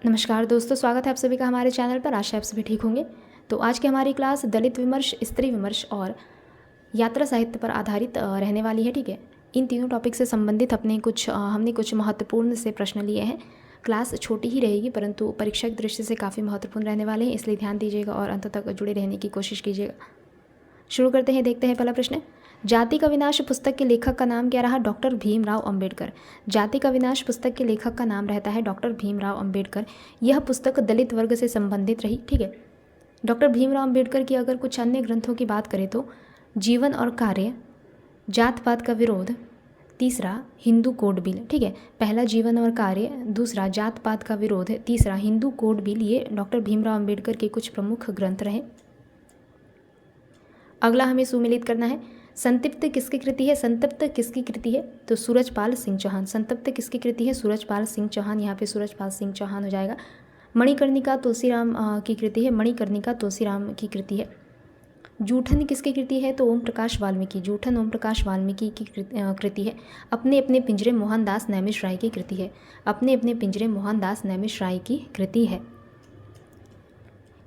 नमस्कार दोस्तों, स्वागत है आप सभी का हमारे चैनल पर। आशा आप सभी ठीक होंगे। तो आज की हमारी क्लास दलित विमर्श, स्त्री विमर्श और यात्रा साहित्य पर आधारित रहने वाली है। ठीक है, इन तीनों टॉपिक से संबंधित हमने कुछ महत्वपूर्ण से प्रश्न लिए हैं। क्लास छोटी ही रहेगी परंतु परीक्षा की दृष्टि से काफ़ी महत्वपूर्ण रहने वाले हैं, इसलिए ध्यान दीजिएगा और अंत तक जुड़े रहने की कोशिश कीजिएगा। शुरू करते हैं, देखते हैं पहला प्रश्न। जाति का विनाश पुस्तक के लेखक का नाम क्या रहा? डॉक्टर भीमराव अंबेडकर। जाति का विनाश पुस्तक के लेखक का नाम रहता है डॉक्टर भीमराव अंबेडकर। यह पुस्तक दलित वर्ग से संबंधित रही। ठीक है, डॉक्टर भीमराव अंबेडकर की अगर कुछ अन्य ग्रंथों की बात करें तो जीवन और कार्य, जात पात का विरोध, तीसरा हिंदू कोड बिल। ठीक है, पहला जीवन और कार्य, दूसरा जात पात का विरोध, तीसरा हिंदू कोड बिल, ये डॉक्टर भीमराव अंबेडकर के कुछ प्रमुख ग्रंथ रहे। अगला हमें सुमेलित करना है, संतप्त किसकी कृति है? संतप्त किसकी कृति है? तो सूरजपाल सिंह चौहान। संतप्त किसकी कृति है? सूरजपाल सिंह चौहान। यहाँ पे सूरजपाल सिंह चौहान हो जाएगा। मणिकर्णिका तुलसीराम की कृति है। मणिकर्णिका तुलसीराम की कृति है। जूठन किसकी कृति है? तो ओम प्रकाश वाल्मीकि। जूठन ओम प्रकाश वाल्मीकि की कृति है। अपने अपने पिंजरे मोहनदास नैमिष राय की कृति है। अपने अपने पिंजरे मोहनदास नैमिष राय की कृति है।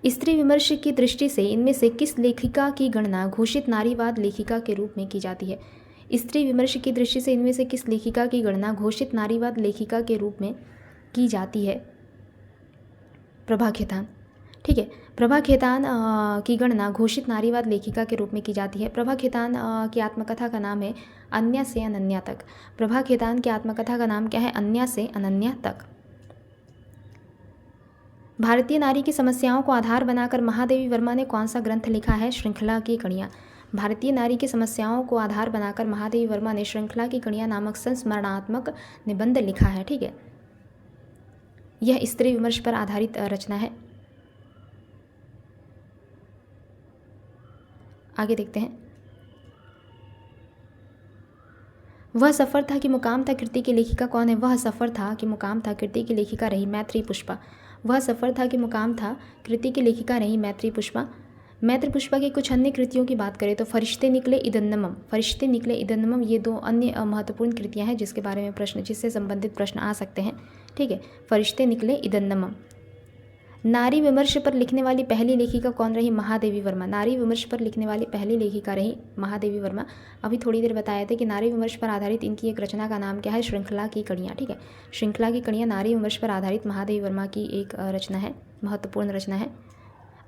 स्त्री विमर्श की दृष्टि से इनमें से किस लेखिका की गणना घोषित नारीवाद लेखिका के रूप में की जाती है? स्त्री विमर्श की दृष्टि से इनमें से किस लेखिका की गणना घोषित नारीवाद लेखिका के रूप में की जाती है? प्रभा खेतान। ठीक है, प्रभा खेतान की गणना घोषित नारीवाद लेखिका के रूप में की जाती है। प्रभा खेतान की आत्मकथा का नाम है अन्या से अनन्या तक। प्रभा खेतान की आत्मकथा का नाम क्या है? अन्या से अनन्या तक। भारतीय नारी की समस्याओं को आधार बनाकर महादेवी वर्मा ने कौन सा ग्रंथ लिखा है? श्रृंखला की कड़ियाँ। भारतीय नारी की समस्याओं को आधार बनाकर महादेवी वर्मा ने श्रृंखला की कड़ियाँ नामक संस्मरणात्मक निबंध लिखा है। ठीक है, यह स्त्री विमर्श पर आधारित रचना है। आगे देखते हैं, वह सफ़र था कि मुकाम था कृति की लेखिका कौन है? वह सफ़र था कि मुकाम था कृति की लेखिका रही मैत्री पुष्पा। वह सफ़र था कि मुकाम था कृति की लेखिका रही मैत्री पुष्पा। मैत्री पुष्पा की कुछ अन्य कृतियों की बात करें तो फरिश्ते निकले इदन्नमम, फरिश्ते निकले इदन्नमम, ये दो अन्य महत्वपूर्ण कृतियां हैं जिसके बारे में जिससे संबंधित प्रश्न आ सकते हैं। ठीक है, फरिश्ते निकले इदन्नमम। नारी विमर्श पर लिखने वाली पहली लेखिका कौन रही? महादेवी वर्मा। नारी विमर्श पर लिखने वाली पहली लेखिका रही महादेवी वर्मा। अभी थोड़ी देर बताया था कि नारी विमर्श पर आधारित इनकी एक रचना का नाम क्या है? श्रृंखला की कड़ियाँ। ठीक है, श्रृंखला की कड़ियाँ नारी विमर्श पर आधारित महादेवी वर्मा की एक रचना है, महत्वपूर्ण रचना है।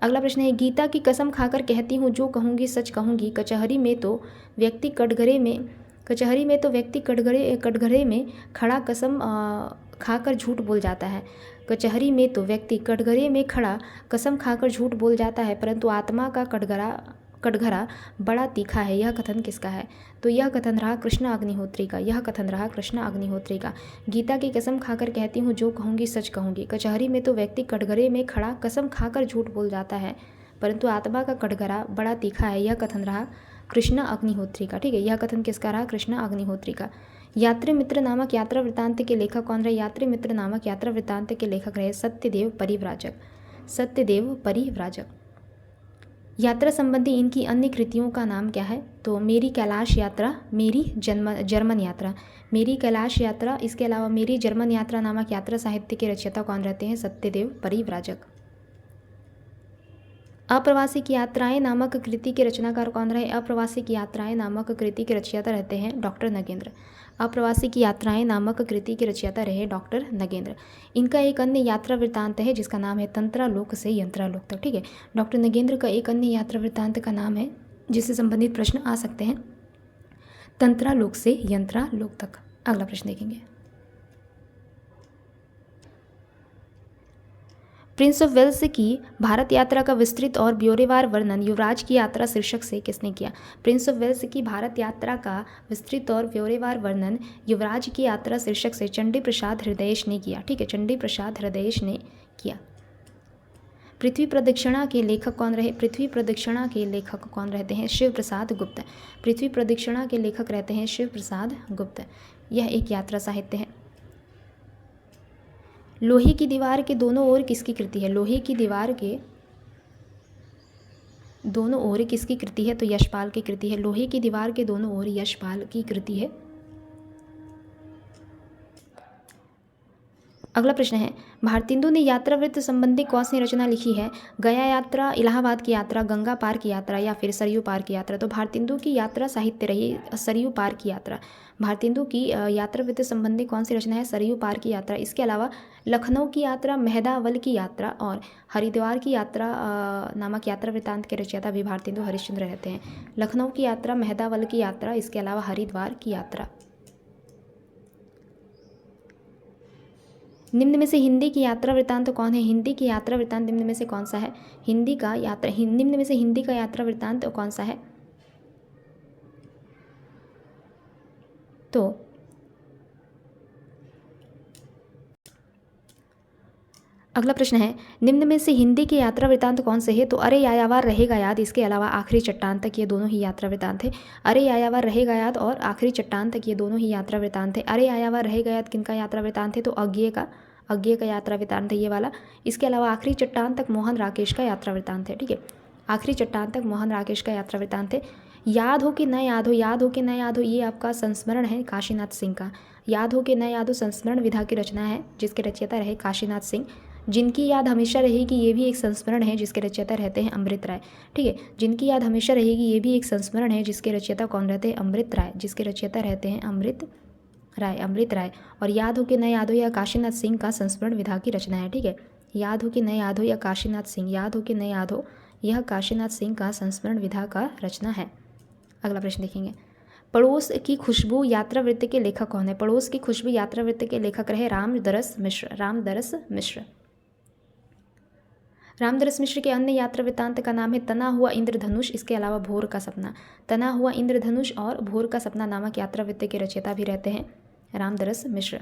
अगला प्रश्न है, गीता की कसम खाकर कहती हूँ जो कहूँगी सच कहूँगी, कचहरी में तो व्यक्ति कटघरे में खड़ा कसम खाकर झूठ बोल जाता है। कचहरी में तो व्यक्ति कटघरे में खड़ा कसम खाकर झूठ बोल जाता है, परंतु आत्मा का कटघरा बड़ा तीखा है। यह कथन किसका है? तो यह कथन रहा कृष्ण अग्निहोत्री का। यह कथन रहा कृष्ण अग्निहोत्री का। गीता की कसम खाकर कहती हूँ जो कहूँगी सच कहूँगी, कचहरी में तो व्यक्ति कटघरे में खड़ा कसम खाकर झूठ बोल जाता है, परंतु आत्मा का कटघरा बड़ा तीखा है। यह कथन रहा कृष्ण अग्निहोत्री का। ठीक है, यह कथन किसका रहा? कृष्ण अग्निहोत्री का। यात्री मित्र नामक यात्रा वृत्तांत के लेखक कौन रहे? यात्री मित्र नामक यात्रा वृत्तांत के लेखक रहे सत्यदेव परिव्राजक। सत्यदेव परिव्राजक। यात्रा संबंधी इनकी अन्य कृतियों का नाम क्या है? तो मेरी कैलाश यात्रा, मेरी जर्मन यात्रा, मेरी कैलाश यात्रा। इसके अलावा मेरी जर्मन यात्रा नामक यात्रा साहित्य के रचयिता कौन रहते हैं? सत्यदेव परिव्राजक। अप्रवासी की यात्राएं नामक कृति के रचनाकार कौन रहे? अप्रवासी की यात्राएं नामक कृति के रचयिता रहते हैं डॉक्टर नगेंद्र। अप्रवासी की यात्राएं नामक कृति के रचयिता रहे डॉक्टर नगेंद्र। इनका एक अन्य यात्रा वृत्तांत है जिसका नाम है तंत्रालोक से यंत्रालोक तक। ठीक है, डॉक्टर नगेंद्र का एक अन्य यात्रा वृत्तांत का नाम है जिससे संबंधित प्रश्न आ सकते हैं तंत्रालोक से यंत्रालोक तक। अगला प्रश्न देखेंगे, प्रिंस ऑफ वेल्स की भारत यात्रा का विस्तृत और ब्यौरेवार वर्णन युवराज की यात्रा शीर्षक से किसने किया? प्रिंस ऑफ वेल्स की भारत यात्रा का विस्तृत और ब्यौरेवार वर्णन युवराज की यात्रा शीर्षक से चंडी प्रसाद हृदयेश ने किया। ठीक है, चंडी प्रसाद हृदयेश ने किया। पृथ्वी प्रदक्षिणा के लेखक कौन रहे? पृथ्वी प्रदक्षिणा के लेखक कौन रहते हैं? शिव प्रसाद गुप्त। पृथ्वी प्रदक्षिणा के लेखक रहते हैं शिव प्रसाद गुप्त। यह एक यात्रा साहित्य है। लोहे की दीवार के दोनों ओर किसकी कृति है? लोहे की दीवार के दोनों ओर किसकी कृति है? तो यशपाल की कृति है। लोहे की दीवार के दोनों ओर यशपाल की कृति है। अगला प्रश्न है, भारतेंदु ने यात्रा वृत्त संबंधी कौन सी रचना लिखी है? गया यात्रा, इलाहाबाद की यात्रा, गंगा पार की यात्रा या फिर सरयू पार की यात्रा? तो भारतेंदु की यात्रा साहित्य रही सरयू पार की यात्रा। भारतेंदु की यात्रा वृत्त संबंधी कौन सी रचना है? सरयू पार की यात्रा। इसके अलावा लखनऊ की यात्रा, मेहदावल की यात्रा और हरिद्वार की यात्रा नामक यात्रा वृत्तांत के रचयिता भी भारतेंदु हरिश्चंद्र रहते हैं। लखनऊ की यात्रा, मेहदावल की यात्रा, इसके अलावा हरिद्वार की यात्रा। निम्न में से हिंदी की यात्रा वृत्तांत कौन है? हिंदी की यात्रा वृत्तांत निम्न में से कौन सा है? निम्न में से हिंदी का यात्रा वृत्तांत कौन सा है? तो अगला प्रश्न है, निम्न में से हिंदी के यात्रा वृत्तांत कौन से है? तो अरे यायावार रहेगा याद, इसके अलावा आखिरी चट्टान तक, ये दोनों ही यात्रा वृत्तांत है। अरे यायावार रहेगा याद और आखिरी चट्टान तक, ये दोनों ही यात्रा वृत्तांत है। अरे यायावार रहेगा याद किनका यात्रा वृत्तांत है? तो अज्ञेय का यात्रा वृत्तांत है ये वाला। इसके अलावा आखिरी चट्टान तक मोहन राकेश का यात्रा वृत्तांत है। ठीक है, आखिरी चट्टान तक मोहन राकेश का यात्रा वृत्तांत है। याद हो कि न याद हो, याद हो कि न याद हो, ये आपका संस्मरण है काशीनाथ सिंह का। याद हो कि न याद हो संस्मरण विधा की रचना है, जिसके रचयिता रहे काशीनाथ सिंह। जिनकी याद हमेशा रहेगी, ये भी एक संस्मरण है, जिसके रचयिता रहते हैं अमृत राय। ठीक है, जिनकी याद हमेशा रहेगी, ये भी एक संस्मरण है, जिसके रचयिता कौन रहते हैं? अमृत राय, जिसके रचयिता रहते हैं अमृत राय। और याद हो कि न याद हो या काशीनाथ सिंह का संस्मरण विधा की रचना है। ठीक है, याद हो कि न याद हो या काशीनाथ सिंह, याद हो कि न याद हो, यह काशीनाथ सिंह का संस्मरण विधा का रचना है। अगला प्रश्न देखेंगे, पड़ोस की खुशबू यात्रा वृत्त के लेखक कौन है? पड़ोस की खुशबू यात्रा वृत्त के लेखक रहे रामदरस मिश्र के अन्य यात्रा वृत्तांत का नाम है तना हुआ इंद्रधनुष, इसके अलावा भोर का सपना। तना हुआ इंद्रधनुष और भोर का सपना नामक यात्रा वृत्त के रचयिता भी रहते हैं रामदरस मिश्र।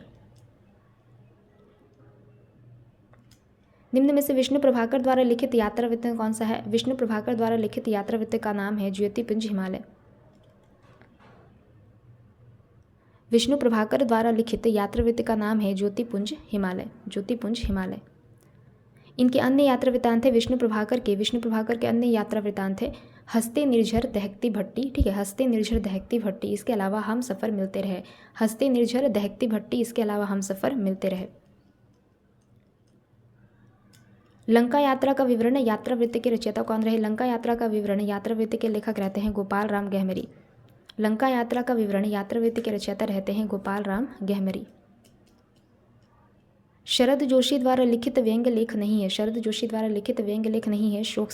निम्न में से विष्णु प्रभाकर द्वारा लिखित यात्रा वृत्त कौन सा है? विष्णु प्रभाकर द्वारा लिखित यात्रा वृत्त का नाम है ज्योतिपुंज हिमालय। विष्णु प्रभाकर द्वारा लिखित यात्रा वृत्त का नाम है ज्योतिपुंज हिमालय। इनके अन्य यात्रा वृत्तांत है विष्णु प्रभाकर के अन्य यात्रा वृत्तांत है हंसते निर्झर दहकती भट्टी। ठीक है, हंसते निर्झर दहकती भट्टी, इसके अलावा हम सफ़र मिलते रहे। हंसते निर्झर दहकती भट्टी, इसके अलावा हम सफ़र मिलते रहे। लंका यात्रा का विवरण यात्रा वृत्त के रचयिता कौन रहे? लंका यात्रा का विवरण यात्रा वृत्त के लेखक रहते हैं गोपाल राम गहमरी। लंका यात्रा का विवरण यात्रा वृत्त के रचयिता रहते हैं गोपाल राम गहमरी। शरद जोशी द्वारा लिखित व्यंग्य लेख नहीं है। शरद जोशी द्वारा लिखित व्यंग्य लेख नहीं है शोक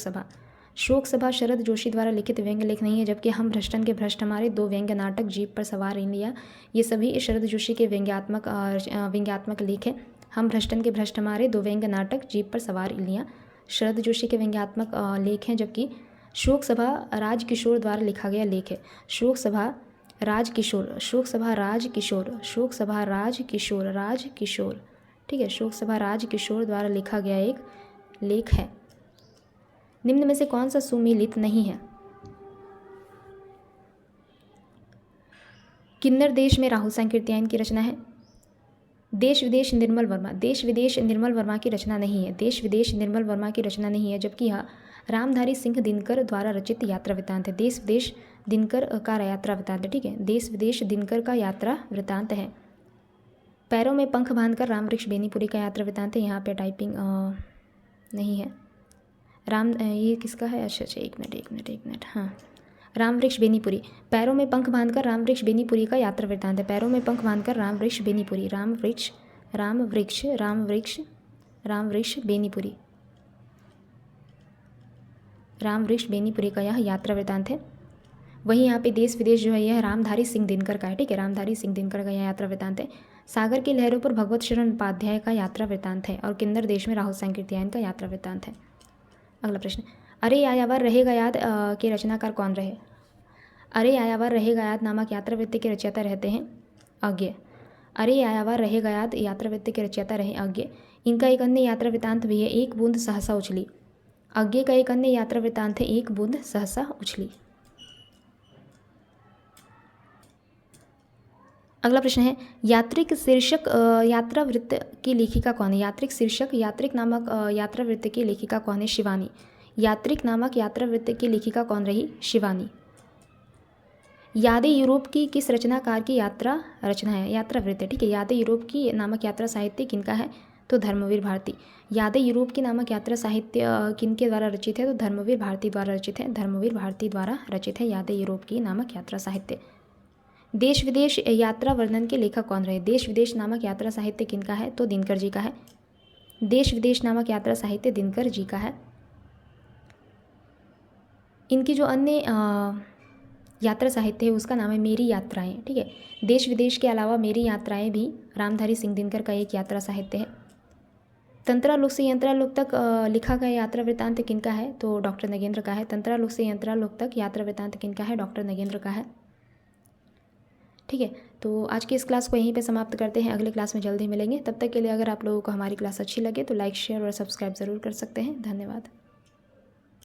सभा शरद जोशी द्वारा लिखित व्यंग्य लेख नहीं है। जबकि हम भ्रष्टन के भ्रष्ट हमारे, दो व्यंग्य नाटक, जीप पर सवार इंडिया, ये सभी शरद जोशी के व्यंग्यात्मक लेख हैं। हम भ्रष्टन के भ्रष्ट हमारे, दो व्यंग्य नाटक, जीप पर सवार इंडिया, शरद जोशी के व्यंग्यात्मक लेख हैं। जबकि शोक सभा राजकिशोर द्वारा लिखा गया लेख है। शोक सभा राजकिशोर। ठीक है, शोक सभा राजकिशोर द्वारा लिखा गया एक लेख है। निम्न में से कौन सा सुमेलित नहीं है? किन्नर देश में राहुल सांकृत्यायन की रचना है। देश विदेश निर्मल वर्मा की रचना नहीं है। देश विदेश निर्मल वर्मा की रचना नहीं है, जबकि यह रामधारी सिंह दिनकर द्वारा रचित यात्रा वृत्तांत है। देश विदेश दिनकर का यात्रा वृत्तांत है। ठीक है, देश विदेश दिनकर का यात्रा वृत्तांत है। पैरों में पंख बांधकर राम वृक्ष बेनीपुरी का यात्रा वृत्तांत है। यहाँ पे टाइपिंग नहीं है। ये किसका है? अच्छा, एक मिनट। हाँ, राम वृक्ष बेनीपुरी। पैरों में पंख बांधकर राम वृक्ष बेनीपुरी का यात्रा वृत्तांत है। पैरों में पंख बांधकर राम वृक्ष बेनीपुरी, राम वृक्ष बेनीपुरी का यह यात्रा वृत्तांत है। वहीं यहाँ पे देश विदेश जो है यह रामधारी सिंह दिनकर का है। ठीक है, रामधारी सिंह दिनकर का यह यात्रा वृत्तांत है। सागर की लहरों पर भगवत शरण उपाध्याय का यात्रा वृत्तांत है। और किन्नर देश में राहुल सांकृत्यायन का यात्रा वृत्तांत है। अगला प्रश्न, अरे यायावर रहेगा याद के रचनाकार कौन रहे? अरे यायावर रहेगा याद नामक यात्रा वृत्त के रचयिता रहते हैं अज्ञेय। अरे यायावर रहेगा याद यात्रा वृत्त के रचयिता रहे अज्ञेय। इनका एक अन्य यात्रा वृत्तांत भी है एक बूंद सहसा उछली। अज्ञेय का एक अन्य यात्रा वृत्तांत है एक बूंद सहसा उछली। अगला प्रश्न है, यात्रिक शीर्षक यात्रा वृत्त की लेखिका कौन है? यात्रिक शीर्षक यात्रिक नामक यात्रा वृत्त की लेखिका कौन है? शिवानी। यात्रिक नामक यात्रा वृत्त की लेखिका कौन रही? शिवानी। यादें यूरोप की किस रचनाकार की यात्रा वृत्त है? ठीक है, यादें यूरोप की नामक यात्रा साहित्य किनका है? तो धर्मवीर भारती। यादें यूरोप की नामक यात्रा साहित्य किनके द्वारा रचित है? तो धर्मवीर भारती द्वारा रचित है। धर्मवीर भारती द्वारा रचित है यादें यूरोप की नामक यात्रा साहित्य। देश विदेश यात्रा वर्णन के लेखक कौन रहे? देश विदेश नामक यात्रा साहित्य किनका है? तो दिनकर जी का है। देश विदेश नामक यात्रा साहित्य दिनकर जी का है। इनकी जो अन्य यात्रा साहित्य है उसका नाम है मेरी यात्राएं। ठीक है, देश विदेश के अलावा मेरी यात्राएं भी रामधारी सिंह दिनकर का एक यात्रा साहित्य है। तंत्रालोक से यंत्रालोक तक लिखा गया यात्रा वृत्तांत किनका है? तो डॉक्टर नगेंद्र का है। तंत्रालोक से यंत्रालोक तक यात्रा वृत्तांत किनका है? डॉक्टर नगेंद्र का है। ठीक है, तो आज की इस क्लास को यहीं पे समाप्त करते हैं। अगले क्लास में जल्दी मिलेंगे। तब तक के लिए अगर आप लोगों को हमारी क्लास अच्छी लगे तो लाइक शेयर और सब्सक्राइब ज़रूर कर सकते हैं। धन्यवाद।